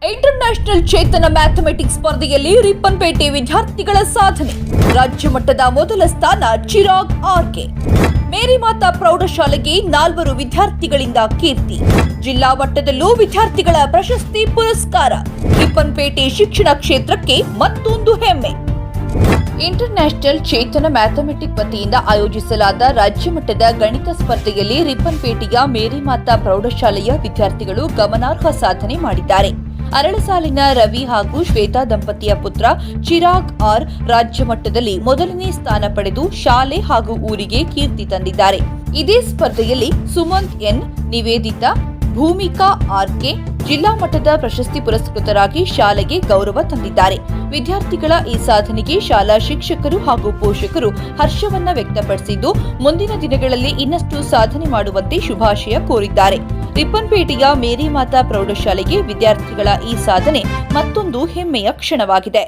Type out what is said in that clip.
International ಚೇತನ mathematics ಸ್ಪರ್ಧೆಯಲ್ಲಿ ರಿಪ್ಪನ್ಪೇಟೆ ವಿದ್ಯಾರ್ಥಿಗಳ ಸಾಧನೆ. ರಾಜ್ಯ ಮಟ್ಟದ ಮೊದಲ ಸ್ಥಾನ ಚಿರಾಗ್ ಆರ್ಕೆ. ಮೇರಿಮಾತಾ ಪ್ರೌಢಶಾಲೆಗೆ 4 ವಿದ್ಯಾರ್ಥಿಗಳಿಂದ ಕೀರ್ತಿ. ಜಿಲ್ಲಾ ಮಟ್ಟದಲ್ಲೂ ವಿದ್ಯಾರ್ಥಿಗಳ ಪ್ರಶಸ್ತಿ ಪುರಸ್ಕಾರ. ರಿಪ್ಪನ್ಪೇಟೆ ಶಿಕ್ಷಣ ಕ್ಷೇತ್ರಕ್ಕೆ ಮತ್ತೊಂದು ಹೆಮ್ಮೆ. ಇಂಟರ್ನ್ಯಾಷನಲ್ ಚೇತನ ಮ್ಯಾಥಮೆಟಿಕ್ಸ್ ವತಿಯಿಂದ ಆಯೋಜಿಸಲಾದ ರಾಜ್ಯ ಮಟ್ಟದ ಗಣಿತ ಸ್ಪರ್ಧೆಯಲ್ಲಿ ರಿಪ್ಪನ್ಪೇಟೆಯ ಮೇರಿಮಾತಾ ಪ್ರೌಢಶಾಲೆಯ ವಿದ್ಯಾರ್ಥಿಗಳು ಗಮನಾರ್ಹ ಸಾಧನೆ ಮಾಡಿದ್ದಾರೆ. ಅರಳಸಾಲಿನ ರವಿ ಹಾಗೂ ಶ್ವೇತಾ ದಂಪತಿಯ ಪುತ್ರ ಚಿರಾಗ್ ಆರ್ ರಾಜ್ಯ ಮಟ್ಟದಲ್ಲಿ ಮೊದಲನೇ ಸ್ಥಾನ ಪಡೆದು ಶಾಲೆ ಹಾಗೂ ಊರಿಗೆ ಕೀರ್ತಿ ತಂದಿದ್ದಾರೆ. ಇದೇ ಸ್ಪರ್ಧೆಯಲ್ಲಿ ಸುಮಂತ್ ಎನ್, ನಿವೇದಿತಾ, ಭೂಮಿಕಾ ಆರ್ಕೆ ಜಿಲ್ಲಾ ಮಟ್ಟದ ಪ್ರಶಸ್ತಿ ಪುರಸ್ಕೃತರಾಗಿ ಶಾಲೆಗೆ ಗೌರವ ತಂದಿದ್ದಾರೆ. ವಿದ್ಯಾರ್ಥಿಗಳ ಈ ಸಾಧನೆಗೆ ಶಾಲಾ ಶಿಕ್ಷಕರು ಹಾಗೂ ಪೋಷಕರು ಹರ್ಷವನ್ನ ವ್ಯಕ್ತಪಡಿಸಿದ್ದು, ಮುಂದಿನ ದಿನಗಳಲ್ಲಿ ಇನ್ನಷ್ಟು ಸಾಧನೆ ಮಾಡುವಂತೆ ಶುಭಾಶಯ ಕೋರಿದ್ದಾರೆ. ರಿಪ್ಪನ್ಪೇಟೆಯ ಮೇರಿಮಾತಾ ಪ್ರೌಢಶಾಲೆಗೆ ವಿದ್ಯಾರ್ಥಿಗಳ ಈ ಸಾಧನೆ ಮತ್ತೊಂದು ಹೆಮ್ಮೆಯ ಕ್ಷಣವಾಗಿದೆ.